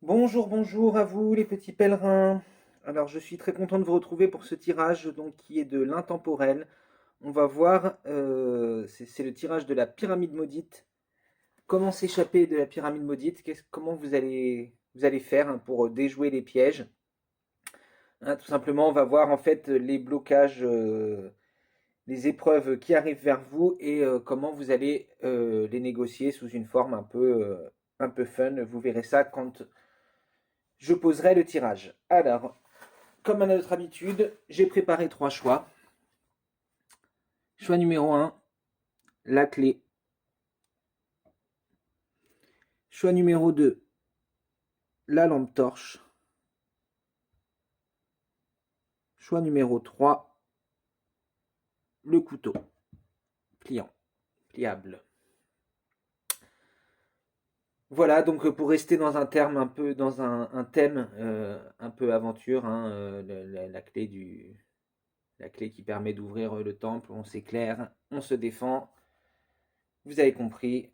Bonjour, bonjour à vous les petits pèlerins. Alors je suis très content de vous retrouver pour ce tirage donc qui est de l'intemporel. On va voir, c'est le tirage de la pyramide maudite. Comment s'échapper de la pyramide maudite? Comment vous allez faire hein, pour déjouer les pièges? Hein, tout simplement, on va voir en fait les blocages, les épreuves qui arrivent vers vous et comment vous allez les négocier sous une forme un peu fun. Vous verrez ça quand je poserai le tirage. Alors, comme à notre habitude, j'ai préparé trois choix. Choix numéro un, la clé. Choix numéro 2, la lampe torche. Choix numéro 3, le couteau. Pliant, pliable. Voilà, donc pour rester dans un terme un peu, dans un thème un peu aventure, hein, la clé la clé qui permet d'ouvrir le temple, on s'éclaire, on se défend. Vous avez compris.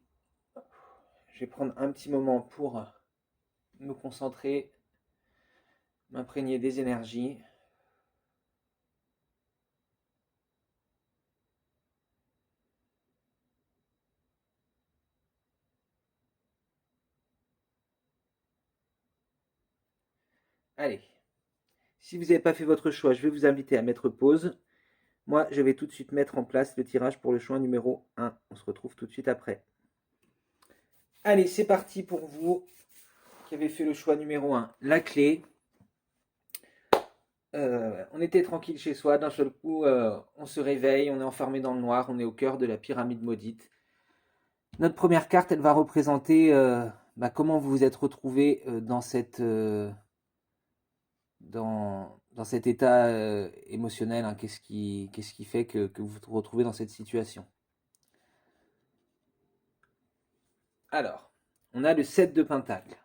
Je vais prendre un petit moment pour me concentrer, m'imprégner des énergies. Allez, si vous n'avez pas fait votre choix, je vais vous inviter à mettre pause. Moi, je vais tout de suite mettre en place le tirage pour le choix numéro 1. On se retrouve tout de suite après. Allez, c'est parti pour vous qui avez fait le choix numéro 1. La clé. On était tranquille chez soi, d'un seul coup, on se réveille, on est enfermé dans le noir, on est au cœur de la pyramide maudite. Notre première carte, elle va représenter comment vous vous êtes retrouvé dans cet état émotionnel, hein. Qu'est-ce qui fait que vous vous retrouvez dans cette situation? Alors, on a le 7 de Pentacle.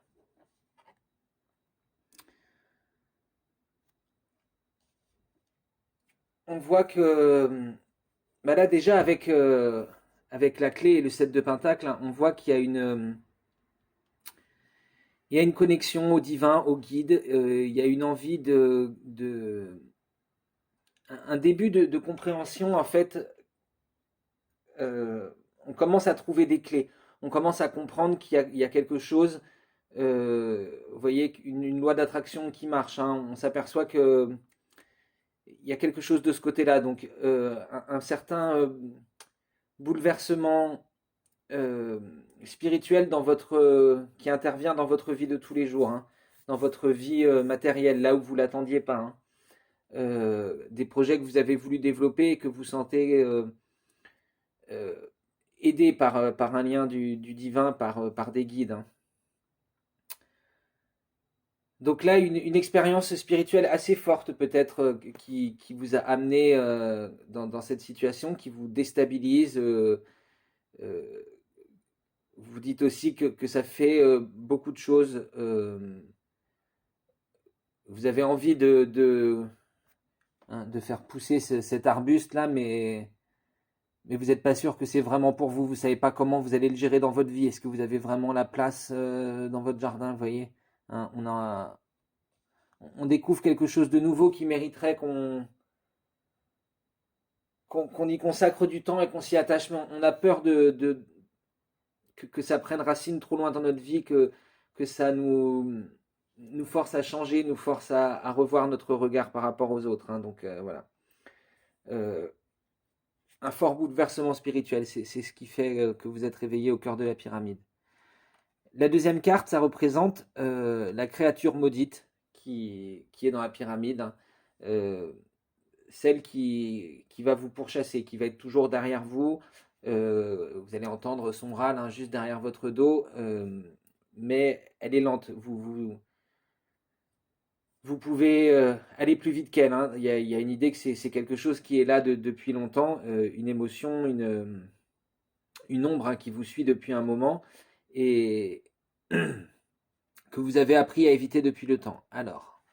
On voit que là déjà avec la clé et le 7 de Pentacle, hein, on voit qu'il y a il y a une connexion au divin, au guide, il y a une envie un début de compréhension en fait. On commence à trouver des clés, on commence à comprendre il y a quelque chose. Vous voyez une loi d'attraction qui marche, hein. On s'aperçoit que il y a quelque chose de ce côté-là. Donc un certain bouleversement euh, spirituel qui intervient dans votre vie de tous les jours, hein, dans votre vie matérielle, là où vous l'attendiez pas, hein. Des projets que vous avez voulu développer et que vous sentez euh, aidés par un lien du divin, par des guides, hein. Donc là, une expérience spirituelle assez forte peut-être qui vous a amené dans cette situation, qui vous déstabilise. Euh, vous dites aussi que ça fait beaucoup de choses. Vous avez envie hein, de faire pousser cet arbuste-là, mais vous n'êtes pas sûr que c'est vraiment pour vous. Vous ne savez pas comment vous allez le gérer dans votre vie. Est-ce que vous avez vraiment la place dans votre jardin, vous voyez? Hein, on découvre quelque chose de nouveau qui mériterait qu'on y consacre du temps et qu'on s'y attache. Mais on a peur que ça prenne racine trop loin dans notre vie, que ça nous force à changer, nous force à revoir notre regard par rapport aux autres, hein. Donc voilà. Euh, un fort bouleversement spirituel, c'est ce qui fait que vous êtes réveillé au cœur de la pyramide. La deuxième carte, ça représente la créature maudite qui est dans la pyramide, hein. Euh, Celle qui va vous pourchasser, qui va être toujours derrière vous. Vous allez entendre son râle, hein, juste derrière votre dos, mais elle est lente. Vous pouvez aller plus vite qu'elle, hein. Il y a une idée que c'est quelque chose qui est là depuis longtemps, une émotion, une ombre, hein, qui vous suit depuis un moment et que vous avez appris à éviter depuis le temps. Alors,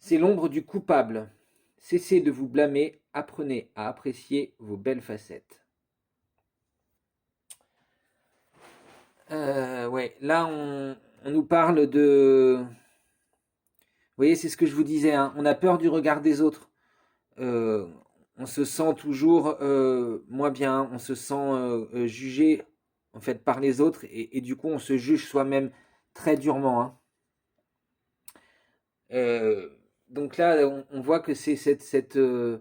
c'est l'ombre du coupable. Cessez de vous blâmer, apprenez à apprécier vos belles facettes. Ouais, là, on nous parle de... Vous voyez, c'est ce que je vous disais, hein, on a peur du regard des autres. Euh, on se sent toujours moins bien, on se sent jugé en fait par les autres et du coup on se juge soi-même très durement, hein. Euh, donc là on voit que c'est c'est ce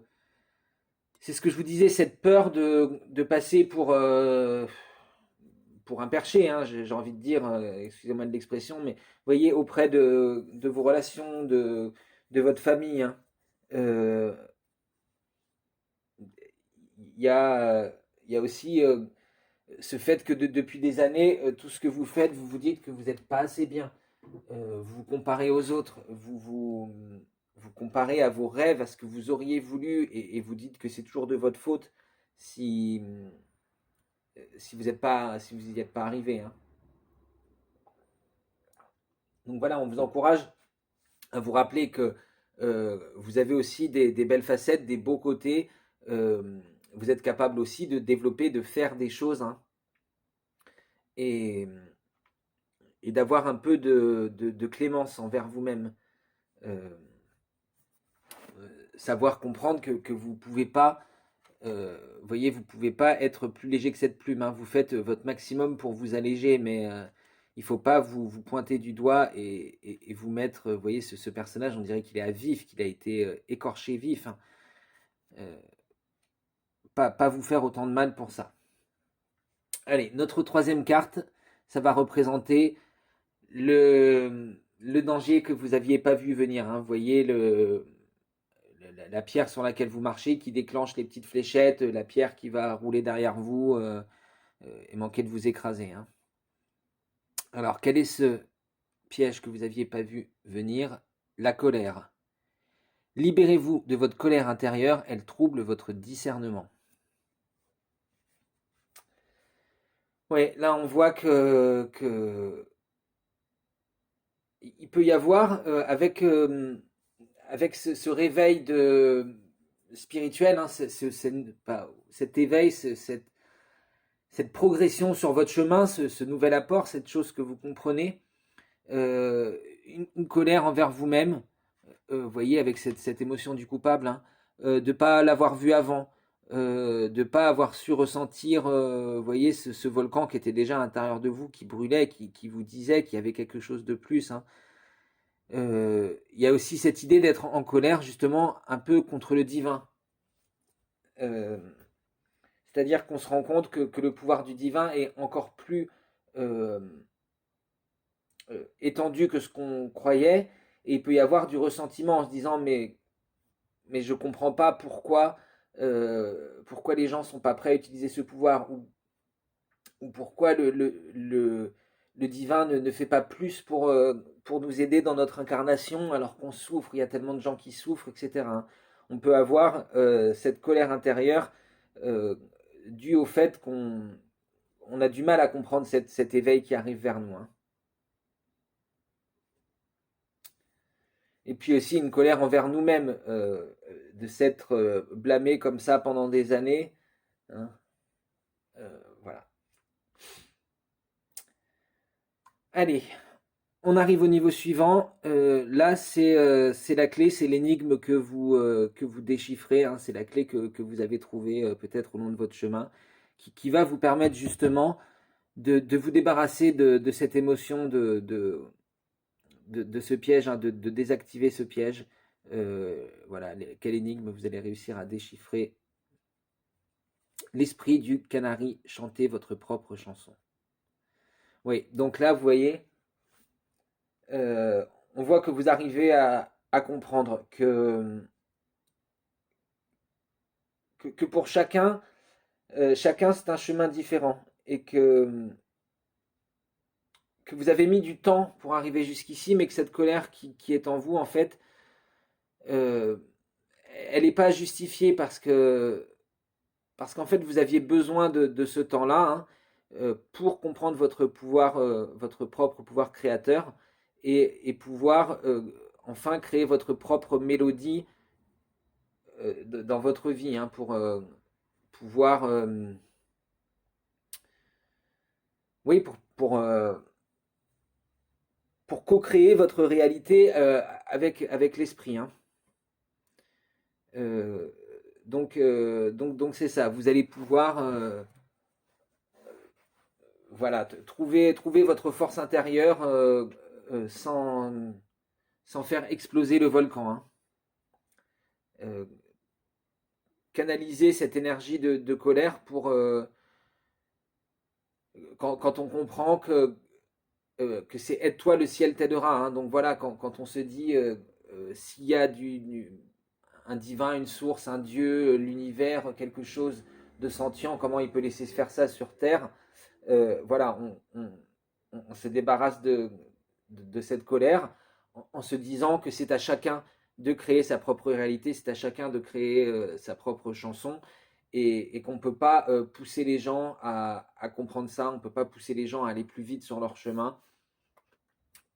que je vous disais, cette peur de passer pour un perché, hein, j'ai envie de dire, excusez-moi de l'expression, mais vous voyez auprès de vos relations, de votre famille, hein. Euh, il y a, il y a aussi ce fait que depuis des années, tout ce que vous faites, vous vous dites que vous n'êtes pas assez bien. Vous vous comparez aux autres, vous comparez à vos rêves, à ce que vous auriez voulu, et vous dites que c'est toujours de votre faute si, si vous n'y êtes pas arrivé, hein. Donc voilà, on vous encourage à vous rappeler que vous avez aussi des belles facettes, des beaux côtés. Euh, vous êtes capable aussi de développer, de faire des choses, hein, et, et d'avoir un peu de clémence envers vous-même. Euh, Savoir comprendre que vous pouvez pas, voyez, vous pouvez pas être plus léger que cette plume, hein. Vous faites votre maximum pour vous alléger, mais il faut pas vous pointer du doigt et vous mettre, vous voyez, ce personnage, on dirait qu'il est à vif, qu'il a été écorché vif, hein. Euh, pas vous faire autant de mal pour ça. Allez, notre troisième carte, ça va représenter le danger que vous n'aviez pas vu venir, hein. Vous voyez la pierre sur laquelle vous marchez qui déclenche les petites fléchettes, la pierre qui va rouler derrière vous et manquer de vous écraser, hein. Alors, quel est ce piège que vous n'aviez pas vu venir? La colère. Libérez-vous de votre colère intérieure, elle trouble votre discernement. Oui, là on voit que il peut y avoir avec ce réveil spirituel, hein, cet éveil, cette progression sur votre chemin, ce nouvel apport, cette chose que vous comprenez, une colère envers vous-même, vous voyez, avec cette émotion du coupable, hein, de ne pas l'avoir vu avant, de ne pas avoir su ressentir, vous voyez, ce volcan qui était déjà à l'intérieur de vous, qui brûlait, qui vous disait qu'il y avait quelque chose de plus, hein. Il y a aussi cette idée d'être en colère, justement, un peu contre le divin. Euh, C'est-à-dire qu'on se rend compte que le pouvoir du divin est encore plus euh, étendu que ce qu'on croyait, et il peut y avoir du ressentiment en se disant mais je comprends pas pourquoi les gens sont pas prêts à utiliser ce pouvoir, ou pourquoi le divin ne fait pas plus pour nous aider dans notre incarnation alors qu'on souffre, il y a tellement de gens qui souffrent, etc., hein. On peut avoir cette colère intérieure euh, due au fait qu'on a du mal à comprendre cet éveil qui arrive vers nous, hein. Et puis aussi une colère envers nous-mêmes, de s'être blâmé comme ça pendant des années, hein. Voilà. Allez, on arrive au niveau suivant. Là, c'est la clé, c'est l'énigme que vous déchiffrez, hein. C'est la clé que vous avez trouvée peut-être au long de votre chemin, qui va vous permettre justement de vous débarrasser de cette émotion de ce piège, hein, de désactiver ce piège. Voilà, quelle énigme vous allez réussir à déchiffrer. L'esprit du canari, chantez votre propre chanson. Oui, donc là, vous voyez, euh, on voit que vous arrivez à comprendre que pour chacun, chacun c'est un chemin différent et que vous avez mis du temps pour arriver jusqu'ici, mais que cette colère qui est en vous, en fait, euh, elle n'est pas justifiée parce qu'en fait, vous aviez besoin de ce temps-là, hein, pour comprendre votre pouvoir, votre propre pouvoir créateur et pouvoir enfin créer votre propre mélodie dans votre vie, hein, pour pouvoir, oui, pour pour co-créer votre réalité avec l'esprit, hein. Donc c'est ça, vous allez pouvoir voilà, trouver votre force intérieure sans faire exploser le volcan, hein. Euh, Canaliser cette énergie de colère pour quand on comprend que c'est aide-toi, le ciel t'aidera, hein. Donc voilà, quand on se dit s'il y a un divin, une source, un dieu, l'univers, quelque chose de sentient, comment il peut laisser se faire ça sur Terre? Voilà, on se débarrasse de cette colère en se disant que c'est à chacun de créer sa propre réalité, c'est à chacun de créer sa propre chanson et qu'on ne peut pas pousser les gens à comprendre ça, on ne peut pas pousser les gens à aller plus vite sur leur chemin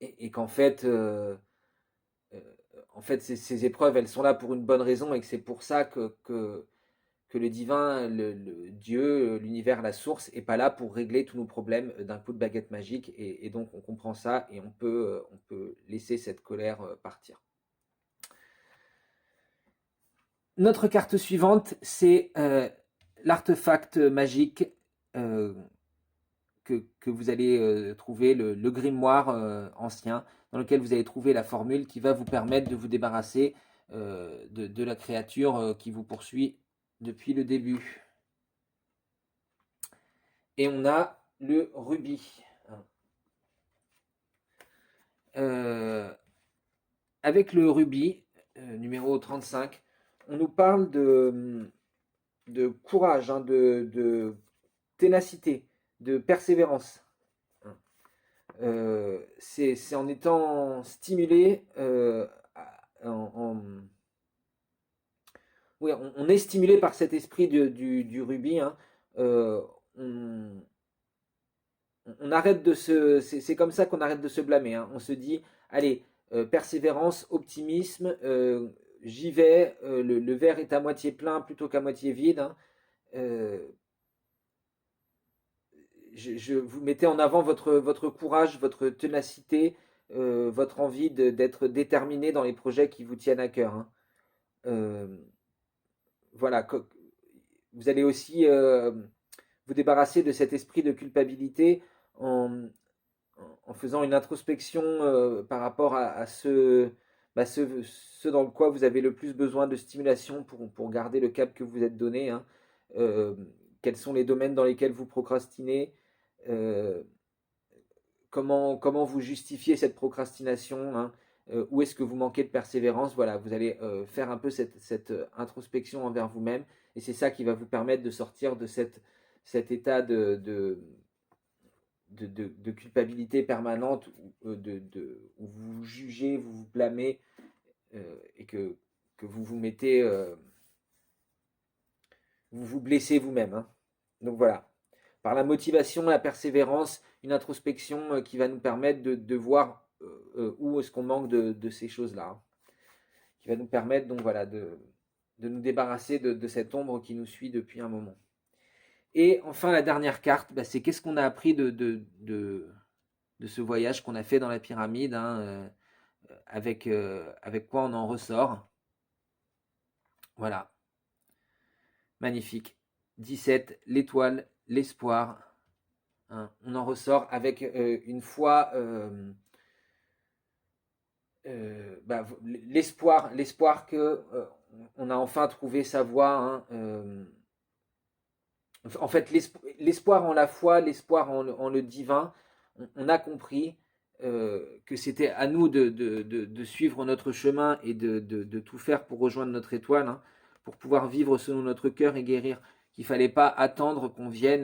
et qu'en fait, euh, ces épreuves, elles sont là pour une bonne raison et que c'est pour ça que le divin, le Dieu, l'univers, la source, est pas là pour régler tous nos problèmes d'un coup de baguette magique. Et donc on comprend ça et on peut laisser cette colère partir. Notre carte suivante, c'est l'artefact magique euh, que vous allez trouver, le grimoire ancien, dans lequel vous allez trouver la formule qui va vous permettre de vous débarrasser de la créature qui vous poursuit depuis le début. Et on a le rubis. Avec le rubis, numéro 35, on nous parle de courage, hein, de ténacité, de persévérance. C'est en étant stimulé, oui, on est stimulé par cet esprit du rubis, hein. Euh, on, on arrête de se, c'est comme ça qu'on arrête de se blâmer, hein. On se dit, allez, persévérance, optimisme, j'y vais, le verre est à moitié plein plutôt qu'à moitié vide, hein. Euh, vous mettez en avant votre courage, votre ténacité, votre envie d'être déterminé dans les projets qui vous tiennent à cœur, hein. Euh, voilà, vous allez aussi vous débarrasser de cet esprit de culpabilité en faisant une introspection par rapport à ce dans quoi vous avez le plus besoin de stimulation pour garder le cap que vous êtes donné, hein. Euh, Quels sont les domaines dans lesquels vous procrastinez, euh, comment vous justifiez cette procrastination, hein, où est-ce que vous manquez de persévérance. Voilà, vous allez faire un peu cette introspection envers vous-même et c'est ça qui va vous permettre de sortir de cet état de culpabilité permanente où vous vous jugez, vous vous blâmez et que vous vous mettez, vous vous blessez vous-même, hein. Donc voilà, par la motivation, la persévérance, une introspection qui va nous permettre de voir où est-ce qu'on manque de ces choses-là, hein, qui va nous permettre donc voilà de nous débarrasser de cette ombre qui nous suit depuis un moment. Et enfin, la dernière carte, bah, c'est qu'est-ce qu'on a appris de ce voyage qu'on a fait dans la pyramide, hein, avec quoi on en ressort. Voilà, magnifique. 17, l'étoile, l'espoir, hein. On en ressort avec une foi, l'espoir que on a enfin trouvé sa voie, hein, en fait, l'espoir en la foi, l'espoir en le divin, on a compris que c'était à nous de suivre notre chemin et de tout faire pour rejoindre notre étoile, hein, pour pouvoir vivre selon notre cœur et guérir. Qu'il ne fallait pas attendre qu'on vienne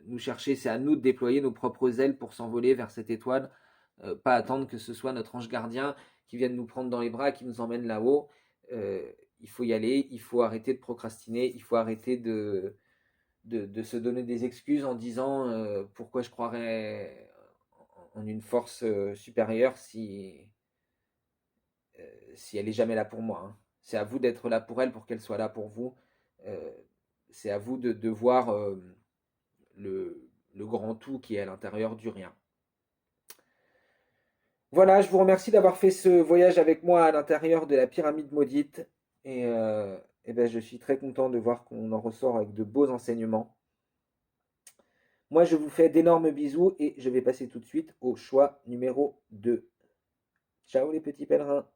nous chercher, c'est à nous de déployer nos propres ailes pour s'envoler vers cette étoile, pas attendre que ce soit notre ange gardien qui vienne nous prendre dans les bras, qui nous emmène là-haut. Euh, il faut y aller, il faut arrêter de procrastiner, il faut arrêter de se donner des excuses en disant pourquoi je croirais en une force supérieure si elle est jamais là pour moi, hein. C'est à vous d'être là pour elle pour qu'elle soit là pour vous. Euh, c'est à vous de voir le grand tout qui est à l'intérieur du rien. Voilà, je vous remercie d'avoir fait ce voyage avec moi à l'intérieur de la pyramide maudite. Et ben, je suis très content de voir qu'on en ressort avec de beaux enseignements. Moi, je vous fais d'énormes bisous et je vais passer tout de suite au choix numéro 2. Ciao les petits pèlerins.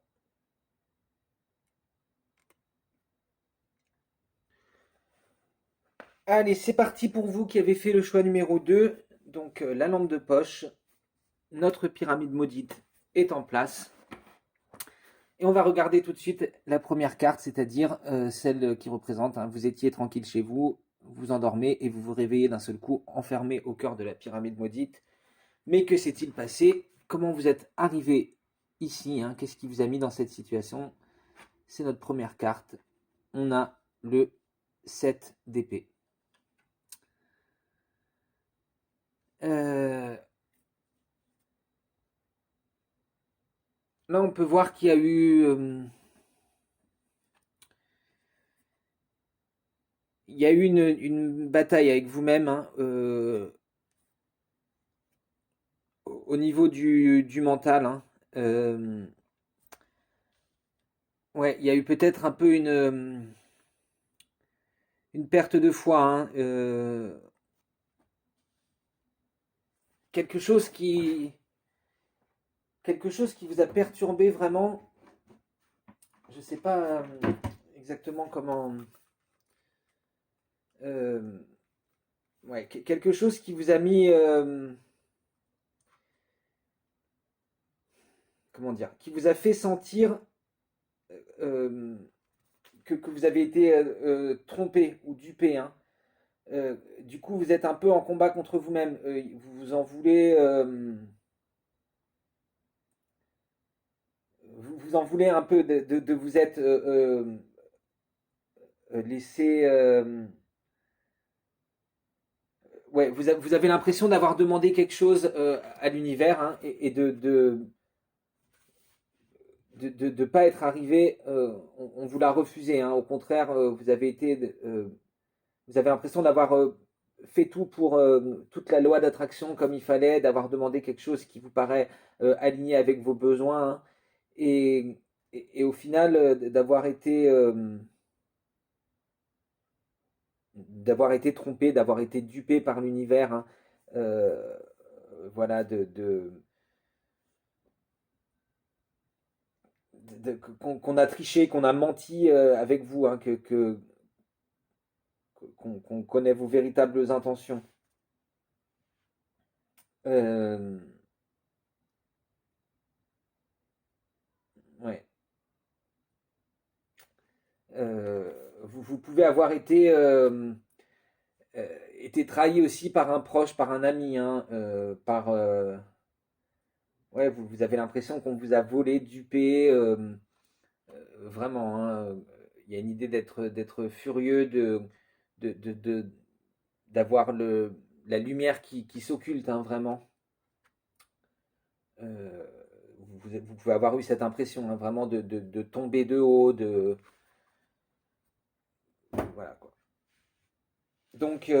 Allez, c'est parti pour vous qui avez fait le choix numéro 2. Donc la lampe de poche, notre pyramide maudite est en place. Et on va regarder tout de suite la première carte, c'est-à-dire celle qui représente, hein, vous étiez tranquille chez vous, vous endormez et vous vous réveillez d'un seul coup enfermé au cœur de la pyramide maudite. Mais que s'est-il passé? Comment vous êtes arrivé ici, hein? Qu'est-ce qui vous a mis dans cette situation? C'est notre première carte. On a le 7 d'épée. Là, on peut voir qu'il y a eu... il y a eu une bataille avec vous-même, hein, au niveau du mental. Hein. Euh, ouais, il y a eu peut-être un peu une perte de foi. Hein, quelque chose qui, quelque chose qui vous a perturbé vraiment. Je ne sais pas exactement comment. euh, ouais, quelque chose qui vous a mis. Comment dire? Qui vous a fait sentir euh, que vous avez été trompé ou dupé. Hein. Du coup, vous êtes un peu en combat contre vous-même. Vous vous en voulez. Vous en voulez un peu de vous être laissé. Ouais, vous avez l'impression d'avoir demandé quelque chose à l'univers, hein, et de pas être arrivé. On vous l'a refusé. Hein. Au contraire, vous avez été. Vous avez l'impression d'avoir fait tout pour toute la loi d'attraction comme il fallait, d'avoir demandé quelque chose qui vous paraît aligné avec vos besoins, hein, et, et au final d'avoir été trompé, d'avoir été dupé par l'univers, hein, euh, voilà, qu'on a triché, qu'on a menti avec vous, hein, qu'on connaît vos véritables intentions. Euh, ouais. Vous pouvez avoir été trahi aussi par un proche, par un ami, hein, ouais, vous avez l'impression qu'on vous a volé, dupé, vraiment. Hein. Il y a une idée d'être furieux, de- d'avoir la lumière qui s'occulte, hein, vraiment. Euh, vous pouvez avoir eu cette impression, hein, vraiment de tomber de haut, voilà quoi. Donc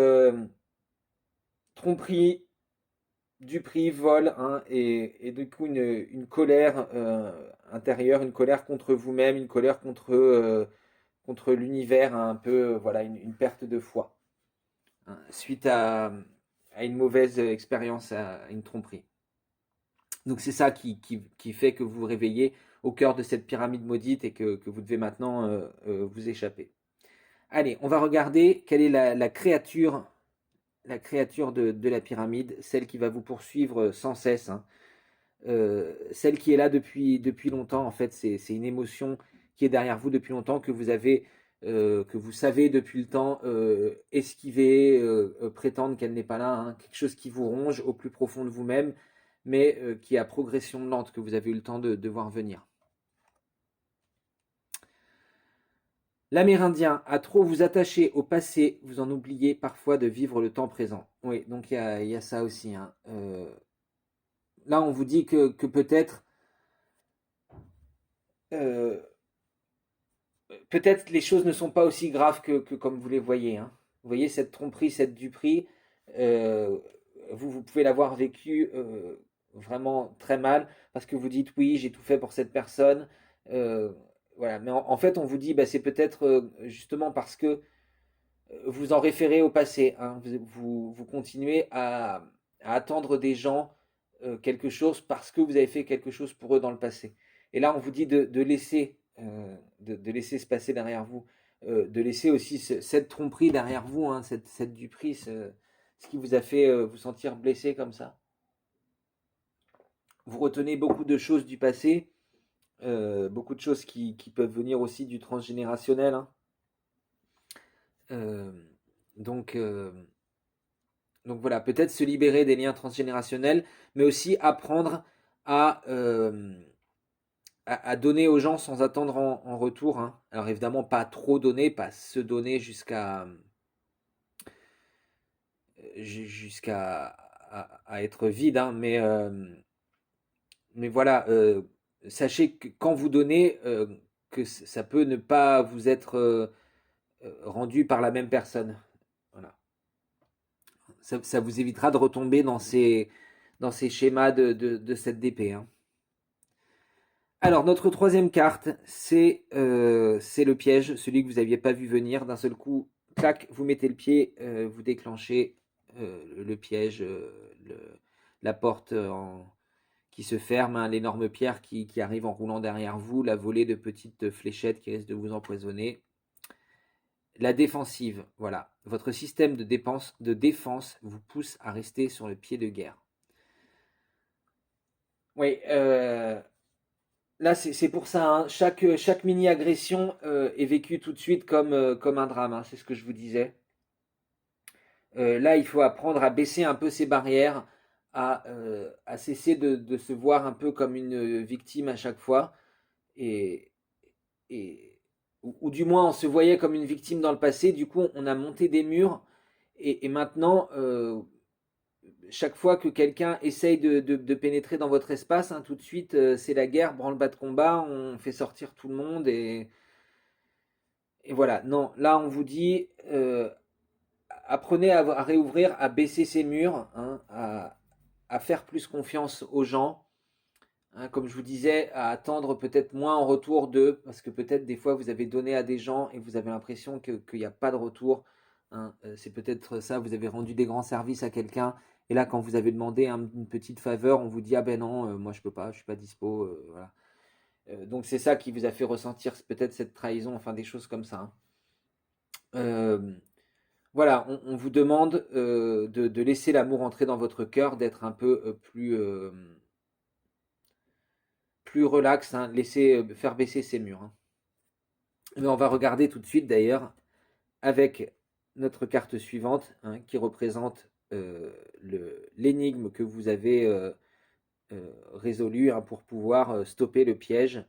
tromperie, duperie, vol, hein, et du coup une colère intérieure, une colère contre vous-même, une colère contre l'univers, hein, un peu, voilà, une perte de foi, hein, suite à une mauvaise expérience, à une tromperie. Donc c'est ça qui fait que vous vous réveillez au cœur de cette pyramide maudite et que vous devez maintenant vous échapper. Allez, on va regarder quelle est la créature de la pyramide, celle qui va vous poursuivre sans cesse, hein. Celle qui est là depuis longtemps. En fait, c'est une émotion qui est derrière vous depuis longtemps, que vous savez depuis le temps esquiver, prétendre qu'elle n'est pas là, hein. Quelque chose qui vous ronge au plus profond de vous-même, mais qui est à progression lente, que vous avez eu le temps de voir venir. L'Amérindien, à trop vous attacher au passé, vous en oubliez parfois de vivre le temps présent. Oui, donc il y a ça aussi. Hein. Là, on vous dit que peut-être euh, peut-être les choses ne sont pas aussi graves que comme vous les voyez. Hein. Vous voyez, cette tromperie, cette duperie, vous pouvez l'avoir vécu vraiment très mal parce que vous dites oui, j'ai tout fait pour cette personne. euh, voilà. Mais en fait, on vous dit, bah, c'est peut-être justement parce que vous en référez au passé, hein. Vous continuez à attendre des gens quelque chose parce que vous avez fait quelque chose pour eux dans le passé. Et là, on vous dit de laisser se passer derrière vous, de laisser aussi cette tromperie derrière vous, hein, cette duperie, ce qui vous a fait vous sentir blessé comme ça. Vous retenez beaucoup de choses du passé, beaucoup de choses qui peuvent venir aussi du transgénérationnel, hein. Euh, donc, euh, Donc voilà, peut-être se libérer des liens transgénérationnels, mais aussi apprendre à, euh, à donner aux gens sans attendre en retour, hein. Alors évidemment, pas trop donner, pas se donner jusqu'à à être vide, hein, mais voilà, sachez que quand vous donnez, que ça peut ne pas vous être rendu par la même personne. Voilà. Ça vous évitera de retomber dans ces schémas de cette DP, hein. Alors, notre troisième carte, c'est le piège, celui que vous n'aviez pas vu venir. D'un seul coup, clac, vous mettez le pied, vous déclenchez le piège, la porte qui se ferme, hein, l'énorme pierre qui arrive en roulant derrière vous, la volée de petites fléchettes qui risquent de vous empoisonner. La défensive, voilà. Votre système de défense vous pousse à rester sur le pied de guerre. Oui, là, c'est pour ça, hein. Chaque mini-agression est vécue tout de suite comme un drame, hein, c'est ce que je vous disais. Là, il faut apprendre à baisser un peu ses barrières, à cesser de se voir un peu comme une victime à chaque fois, et, ou du moins on se voyait comme une victime dans le passé, du coup on a monté des murs, et maintenant, chaque fois que quelqu'un essaye de pénétrer dans votre espace, hein, tout de suite, c'est la guerre, branle-bas de combat, on fait sortir tout le monde et voilà. Non, là, on vous dit, apprenez à réouvrir, à baisser ces murs, hein, à faire plus confiance aux gens, hein, comme je vous disais, à attendre peut-être moins en retour d'eux, parce que peut-être des fois vous avez donné à des gens et vous avez l'impression qu'il n'y a pas de retour, hein. C'est peut-être ça, vous avez rendu des grands services à quelqu'un, et là quand vous avez demandé une petite faveur, on vous dit ah ben non, moi je peux pas, je suis pas dispo, voilà. Donc c'est ça qui vous a fait ressentir peut-être cette trahison, enfin des choses comme ça, hein. Euh, voilà, on vous demande de laisser l'amour entrer dans votre cœur, d'être un peu plus relax, hein, laisser faire baisser ces murs, hein. Mais on va regarder tout de suite d'ailleurs avec notre carte suivante, hein, qui représente l'énigme que vous avez résolue, hein, pour pouvoir stopper le piège.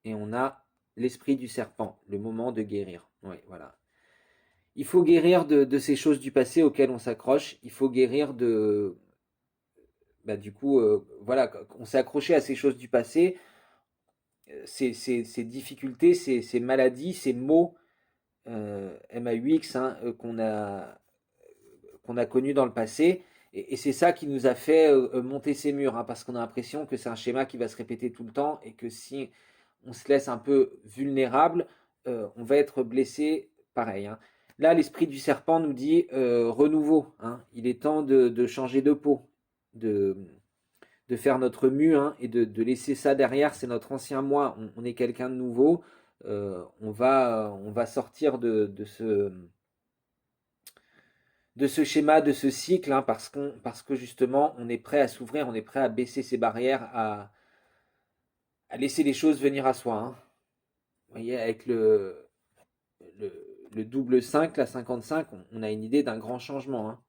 Et on a l'esprit du serpent, le moment de guérir. Oui, voilà. Il faut guérir de ces choses du passé auxquelles on s'accroche. Il faut guérir bah, du coup, voilà, on s'est accroché à ces choses du passé, ces difficultés, ces maladies, ces maux, MAUX, hein, qu'on a connus dans le passé. Et c'est ça qui nous a fait monter ces murs, hein, parce qu'on a l'impression que c'est un schéma qui va se répéter tout le temps et que si on se laisse un peu vulnérable, on va être blessé pareil, hein. Là, l'esprit du serpent nous dit renouveau, hein. Il est temps de changer de peau, de, de faire notre mue, hein, et de laisser ça derrière. C'est notre ancien moi. On est quelqu'un de nouveau. On va sortir de ce schéma, de ce cycle, hein, parce que justement, on est prêt à s'ouvrir, on est prêt à baisser ses barrières, à laisser les choses venir à soi, hein. Vous voyez, avec le double 5, la 55, on a une idée d'un grand changement, hein.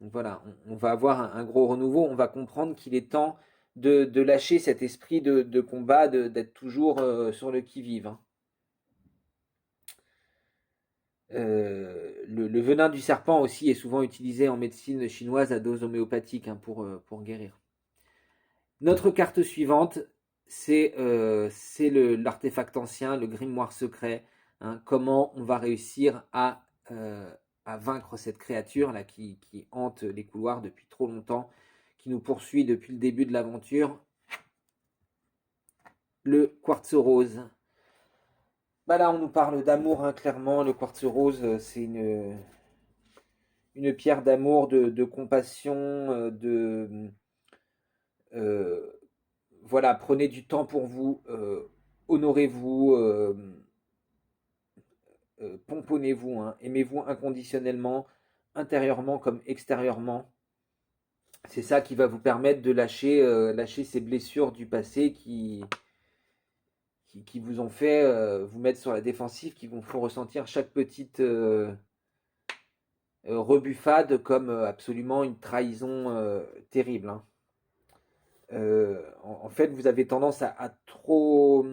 Donc voilà, on va avoir un gros renouveau, on va comprendre qu'il est temps de lâcher cet esprit de combat, d'être toujours sur le qui-vive, hein. Le venin du serpent aussi est souvent utilisé en médecine chinoise à dose homéopathique, hein, pour guérir. Notre carte suivante, c'est l'artefact ancien, le grimoire secret, hein. Comment on va réussir à vaincre cette créature là qui hante les couloirs depuis trop longtemps, qui nous poursuit depuis le début de l'aventure, le quartz rose. Bah là, on nous parle d'amour, hein, clairement. Le quartz rose, c'est une pierre d'amour, de compassion, euh, voilà, prenez du temps pour vous, honorez-vous, pomponnez-vous, hein, aimez-vous inconditionnellement, intérieurement comme extérieurement. C'est ça qui va vous permettre de lâcher ces blessures du passé qui vous ont fait vous mettre sur la défensive, qui vous font ressentir chaque petite rebuffade comme absolument une trahison terrible, hein. En fait, vous avez tendance à trop,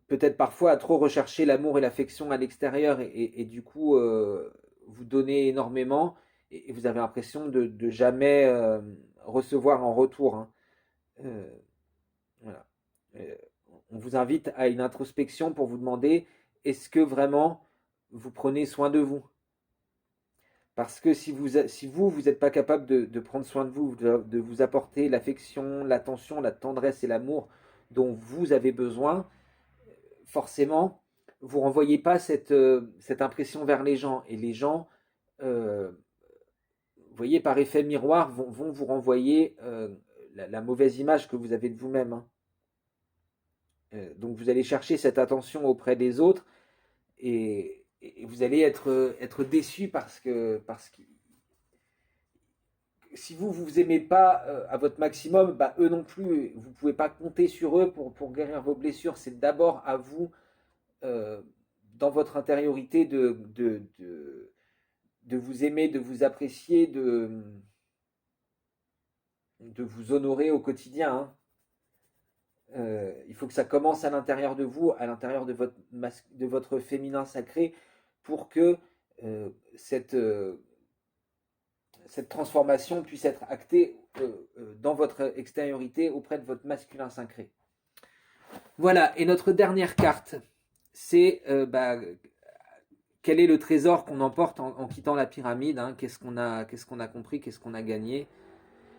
peut-être parfois à trop rechercher l'amour et l'affection à l'extérieur et du coup, vous donnez énormément et vous avez l'impression de jamais recevoir en retour, hein. Euh, voilà. Euh, on vous invite à une introspection pour vous demander est-ce que vraiment vous prenez soin de vous? Parce que si vous n'êtes pas capable de prendre soin de vous, de vous apporter l'affection, l'attention, la tendresse et l'amour dont vous avez besoin, forcément, vous ne renvoyez pas cette impression vers les gens. Et les gens, euh, vous voyez, par effet miroir, vont vous renvoyer la mauvaise image que vous avez de vous-même, hein. Donc vous allez chercher cette attention auprès des autres et vous allez être déçu parce que si vous ne vous aimez pas à votre maximum, bah, eux non plus, vous ne pouvez pas compter sur eux pour guérir vos blessures. C'est d'abord à vous, euh, dans votre intériorité, de vous aimer, de vous apprécier, de vous honorer au quotidien, hein. Il faut que ça commence à l'intérieur de vous, à l'intérieur de votre féminin sacré, pour que euh, cette, euh, cette transformation puisse être actée dans votre extériorité auprès de votre masculin sacré. Voilà, et notre dernière carte, c'est quel est le trésor qu'on emporte en quittant la pyramide, hein, qu'est-ce qu'on a compris, qu'est-ce qu'on a gagné.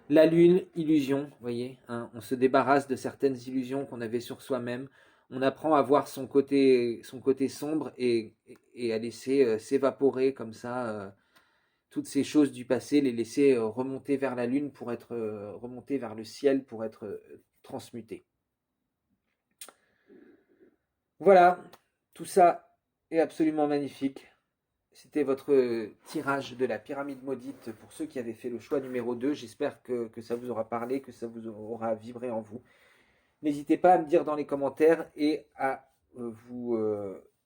La lune, illusion, vous voyez, hein, on se débarrasse de certaines illusions qu'on avait sur soi-même. On apprend à voir son côté sombre et à laisser s'évaporer comme ça toutes ces choses du passé, les laisser remonter vers la lune pour être remonter vers le ciel pour être transmutées. Voilà, tout ça est absolument magnifique. C'était votre tirage de la pyramide maudite pour ceux qui avaient fait le choix numéro 2. J'espère que ça vous aura parlé, que ça vous aura vibré en vous. N'hésitez pas à me dire dans les commentaires et à vous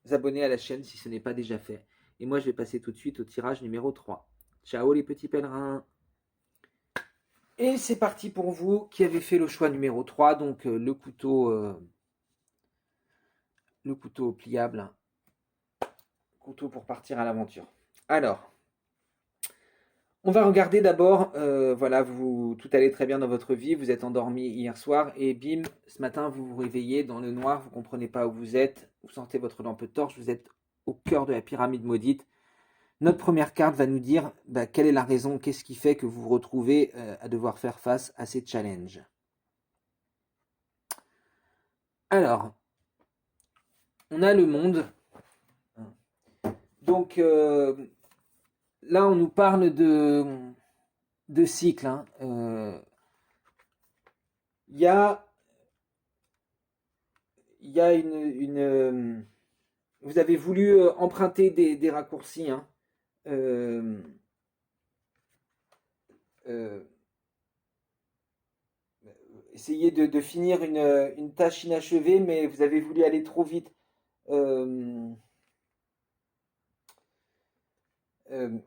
abonner à la chaîne si ce n'est pas déjà fait. Et moi, je vais passer tout de suite au tirage numéro 3. Ciao les petits pèlerins! Et c'est parti pour vous qui avez fait le choix numéro 3, donc le couteau pliable, couteau pour partir à l'aventure. Alors, on va regarder d'abord, voilà, tout allait très bien dans votre vie, vous êtes endormi hier soir et bim, ce matin vous vous réveillez dans le noir, vous ne comprenez pas où vous êtes, vous sentez votre lampe torche, vous êtes au cœur de la pyramide maudite. Notre première carte va nous dire quelle est la raison, qu'est-ce qui fait que vous vous retrouvez à devoir faire face à ces challenges. Alors, on a le monde. Donc là, on nous parle de cycle, hein. Il y a vous avez voulu emprunter des raccourcis, hein. Euh, euh, Essayez de finir une tâche inachevée, mais vous avez voulu aller trop vite. Euh, euh,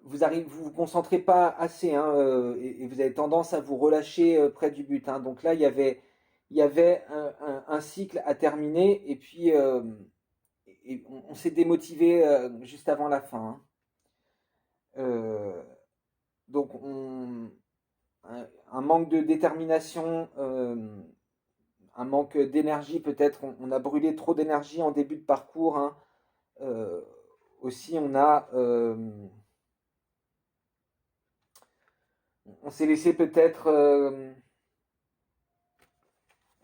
vous vous concentrez pas assez, hein, et vous avez tendance à vous relâcher près du but, hein. Donc là, il y avait un cycle à terminer, et puis on s'est démotivé juste avant la fin, hein. Euh, donc un manque de détermination, un manque d'énergie peut-être. On a brûlé trop d'énergie en début de parcours, hein. Euh, Aussi, on a on s'est laissé peut-être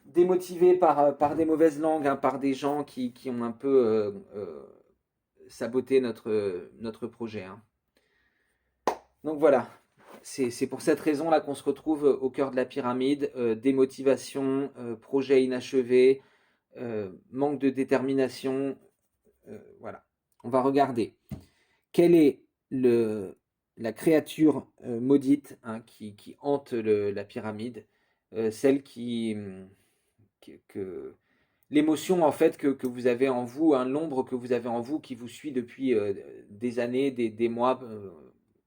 démotivé par des mauvaises langues, hein, par des gens qui ont un peu saboté notre projet, hein. Donc voilà, c'est pour cette raison-là qu'on se retrouve au cœur de la pyramide, démotivation, projet inachevé, manque de détermination. Voilà. On va regarder quelle est la créature maudite, hein, qui hante la pyramide, celle l'émotion en fait que vous avez en vous, hein, l'ombre que vous avez en vous qui vous suit depuis des années, des mois,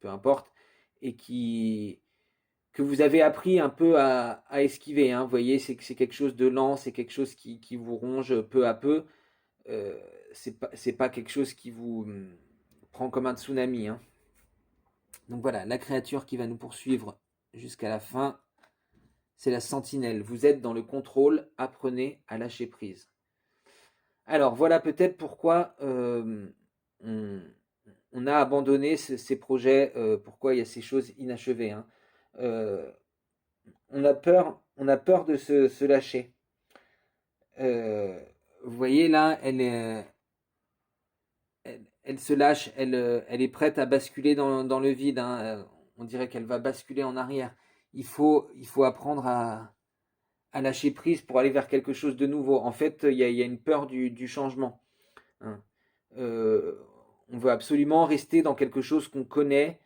peu importe, et que vous avez appris un peu à esquiver, hein. Vous voyez, c'est quelque chose de lent, c'est quelque chose qui vous ronge peu à peu. Euh, c'est pas quelque chose qui vous prend comme un tsunami, hein. Donc voilà, la créature qui va nous poursuivre jusqu'à la fin, c'est la sentinelle. Vous êtes dans le contrôle, apprenez à lâcher prise. Alors voilà peut-être pourquoi on, on a abandonné ces projets, pourquoi il y a ces choses inachevées, hein. Euh, on a peur de se lâcher. Euh, vous voyez là, elle se lâche, elle est prête à basculer dans le vide, hein. On dirait qu'elle va basculer en arrière. Il faut apprendre à lâcher prise pour aller vers quelque chose de nouveau. En fait, il y a une peur du changement, hein. Euh, on veut absolument rester dans quelque chose qu'on connaît.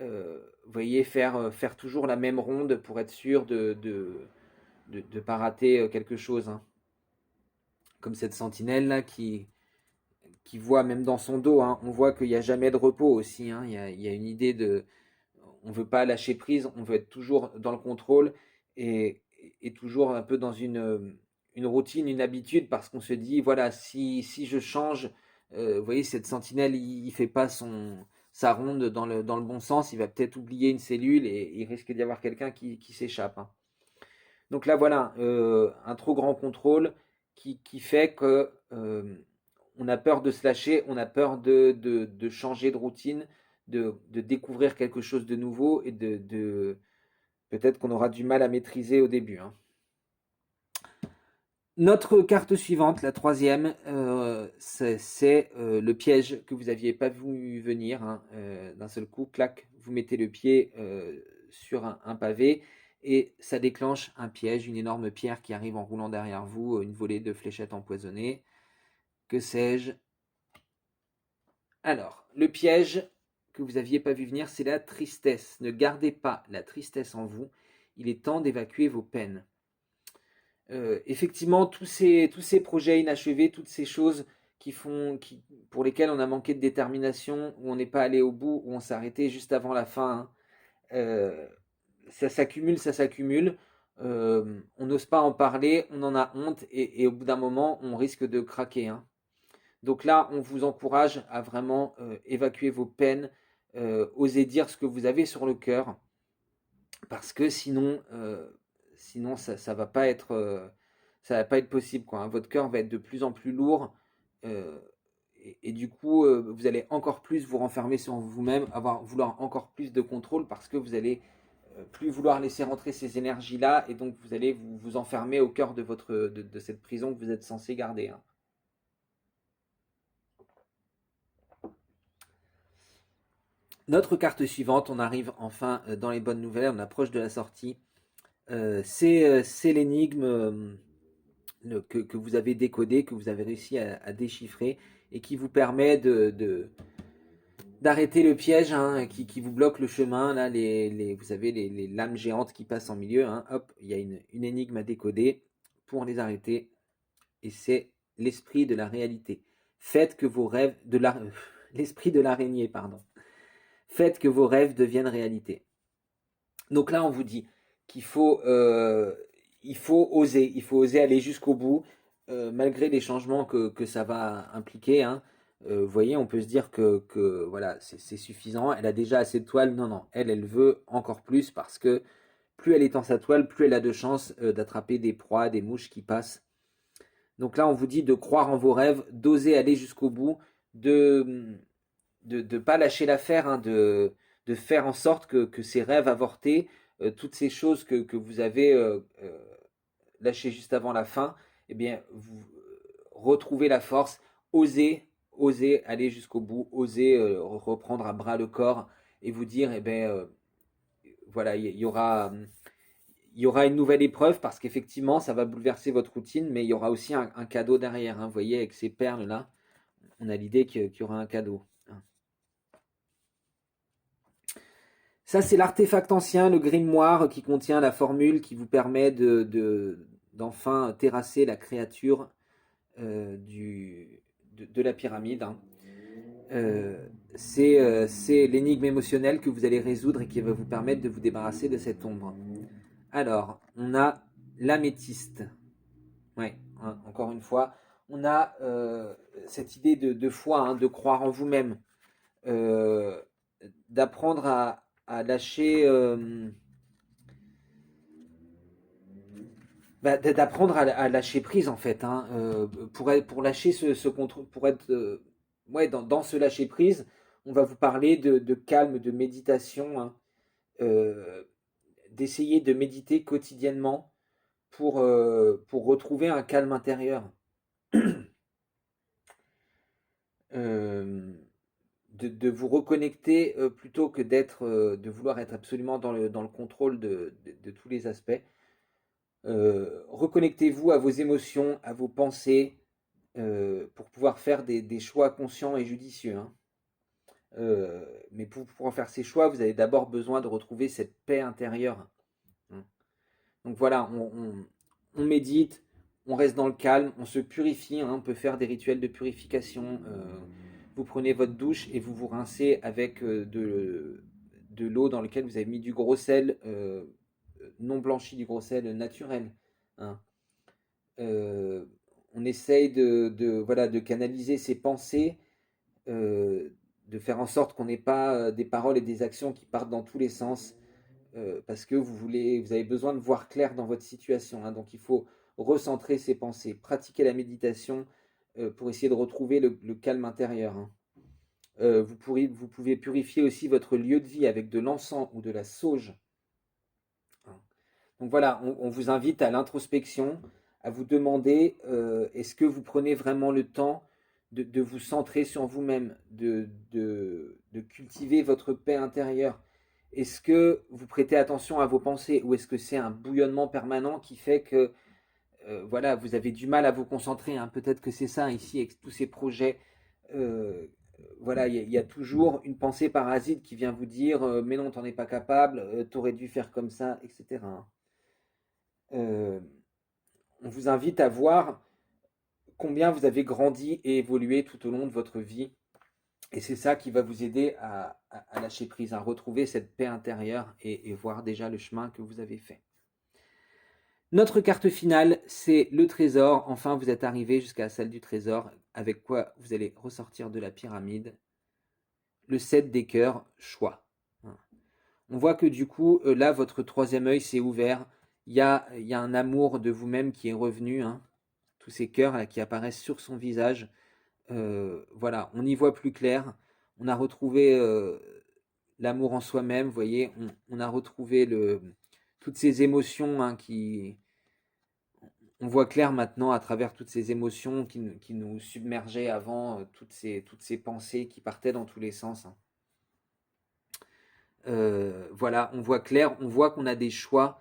Vous voyez, faire toujours la même ronde pour être sûr de pas rater quelque chose, hein. Comme cette sentinelle là qui voit même dans son dos, hein, on voit qu'il n'y a jamais de repos aussi, hein. Il y a une idée de, on ne veut pas lâcher prise, on veut être toujours dans le contrôle et toujours un peu dans une routine, une habitude, parce qu'on se dit, voilà, si je change, vous voyez, cette sentinelle, il ne fait pas sa ronde dans le bon sens, il va peut-être oublier une cellule et il risque d'y avoir quelqu'un qui s'échappe, hein. Donc là, voilà, un trop grand contrôle qui fait que on a peur de se lâcher, on a peur de changer de routine, de découvrir quelque chose de nouveau et peut-être qu'on aura du mal à maîtriser au début, hein. Notre carte suivante, la troisième, c'est le piège que vous n'aviez pas vu venir, hein. D'un seul coup, clac, vous mettez le pied sur un pavé et ça déclenche un piège, une énorme pierre qui arrive en roulant derrière vous, une volée de fléchettes empoisonnées. Que sais-je? Alors, le piège que vous n'aviez pas vu venir, c'est la tristesse. Ne gardez pas la tristesse en vous. Il est temps d'évacuer vos peines. Effectivement, tous ces projets inachevés, toutes ces choses pour lesquelles on a manqué de détermination, où on n'est pas allé au bout, où on s'est arrêté juste avant la fin, hein, euh, ça s'accumule, ça s'accumule. On n'ose pas en parler, on en a honte et au bout d'un moment, on risque de craquer, hein. Donc là, on vous encourage à vraiment évacuer vos peines, oser dire ce que vous avez sur le cœur, parce que sinon ça va pas être possible, quoi, hein. Votre cœur va être de plus en plus lourd, euh, et du coup, vous allez encore plus vous renfermer sur vous-même, vouloir encore plus de contrôle, parce que vous allez plus vouloir laisser rentrer ces énergies-là, et donc vous allez vous enfermer au cœur de cette prison que vous êtes censé garder, hein. Notre carte suivante, on arrive enfin dans les bonnes nouvelles, on approche de la sortie. C'est l'énigme que vous avez décodée, que vous avez réussi à déchiffrer et qui vous permet d'arrêter le piège, hein, qui vous bloque le chemin. Là, vous savez, les lames géantes qui passent en milieu, hein. Hop, il y a une énigme à décoder pour les arrêter. Et c'est l'esprit de la réalité. Faites que vos rêves l'esprit de l'araignée, pardon. Faites que vos rêves deviennent réalité. Donc là, on vous dit qu'il il faut oser aller jusqu'au bout, malgré les changements que ça va impliquer, hein. Vous voyez, on peut se dire que voilà, c'est suffisant, elle a déjà assez de toile. Non, non, elle veut encore plus parce que plus elle étend sa toile, plus elle a de chances d'attraper des proies, des mouches qui passent. Donc là, on vous dit de croire en vos rêves, d'oser aller jusqu'au bout, de pas lâcher l'affaire, hein, de faire en sorte que ces rêves avortés, toutes ces choses que vous avez lâchées juste avant la fin, eh bien, vous retrouvez la force, osez aller jusqu'au bout, osez reprendre à bras le corps et vous dire, eh bien, voilà, il y aura une nouvelle épreuve parce qu'effectivement, ça va bouleverser votre routine, mais il y aura aussi un cadeau derrière, hein. Vous voyez, avec ces perles-là, on a l'idée qu'il y aura un cadeau, hein. Ça, c'est l'artefact ancien, le grimoire, qui contient la formule qui vous permet d'enfin terrasser la créature de la pyramide, hein. C'est l'énigme émotionnelle que vous allez résoudre et qui va vous permettre de vous débarrasser de cette ombre. Alors, on a l'améthyste. Ouais, hein, encore une fois, on a cette idée de foi, hein, de croire en vous-même, euh, d'apprendre à lâcher, d'apprendre à lâcher prise en fait, hein, pour lâcher ce contrôle, pour être, ouais, dans ce lâcher prise, on va vous parler de calme, de méditation, hein, euh, d'essayer de méditer quotidiennement pour retrouver un calme intérieur. Euh, de vous reconnecter plutôt que de vouloir être absolument dans le contrôle de tous les aspects. Reconnectez-vous à vos émotions, à vos pensées, pour pouvoir faire des choix conscients et judicieux, hein. Mais pour pouvoir faire ces choix, vous avez d'abord besoin de retrouver cette paix intérieure, hein. Donc voilà, on médite, on reste dans le calme, on se purifie, hein, on peut faire des rituels de purification. Vous prenez votre douche et vous vous rincez avec de l'eau dans laquelle vous avez mis du gros sel, non blanchi, du gros sel naturel, hein. Euh, on essaye voilà, de canaliser ses pensées, euh, de faire en sorte qu'on n'ait pas des paroles et des actions qui partent dans tous les sens, parce que vous avez besoin de voir clair dans votre situation, hein. Donc il faut recentrer ses pensées, pratiquer la méditation pour essayer de retrouver le calme intérieur, hein. Vous pouvez purifier aussi votre lieu de vie avec de l'encens ou de la sauge, hein. Donc voilà, on vous invite à l'introspection, à vous demander est-ce que vous prenez vraiment le temps de vous centrer sur vous-même, de cultiver votre paix intérieure. Est-ce que vous prêtez attention à vos pensées ou est-ce que c'est un bouillonnement permanent qui fait que voilà, vous avez du mal à vous concentrer, hein. Peut-être que c'est ça ici avec tous ces projets. euh, voilà, il y a toujours une pensée parasite qui vient vous dire mais non, t'en es pas capable, t'aurais dû faire comme ça, etc., hein. Euh, on vous invite à voir combien vous avez grandi et évolué tout au long de votre vie. Et c'est ça qui va vous aider à lâcher prise, à retrouver cette paix intérieure et voir déjà le chemin que vous avez fait. Notre carte finale, c'est le trésor. Enfin, vous êtes arrivé jusqu'à la salle du trésor, avec quoi vous allez ressortir de la pyramide. Le 7 des cœurs, choix. On voit que du coup, là, votre troisième œil s'est ouvert. Il y a un amour de vous-même qui est revenu, hein. Tous ces cœurs là, qui apparaissent sur son visage. Voilà, on y voit plus clair. On a retrouvé l'amour en soi-même, vous voyez. On a retrouvé toutes ces émotions, hein, on voit clair maintenant à travers toutes ces émotions qui nous submergeaient avant, toutes ces pensées qui partaient dans tous les sens, hein. Voilà, on voit clair, on voit qu'on a des choix.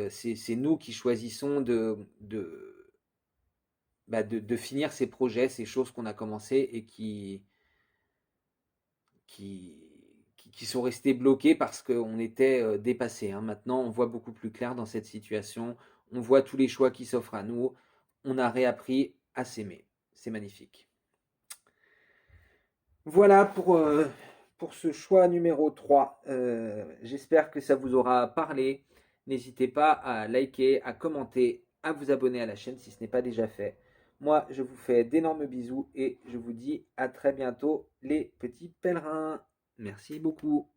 C'est nous qui choisissons de finir ces projets, ces choses qu'on a commencées et qui, qui sont restés bloqués parce qu'on était dépassé, hein. Maintenant, on voit beaucoup plus clair dans cette situation. On voit tous les choix qui s'offrent à nous. On a réappris à s'aimer. C'est magnifique. Voilà pour ce choix numéro 3. J'espère que ça vous aura parlé. N'hésitez pas à liker, à commenter, à vous abonner à la chaîne si ce n'est pas déjà fait. Moi, je vous fais d'énormes bisous et je vous dis à très bientôt les petits pèlerins. Merci beaucoup.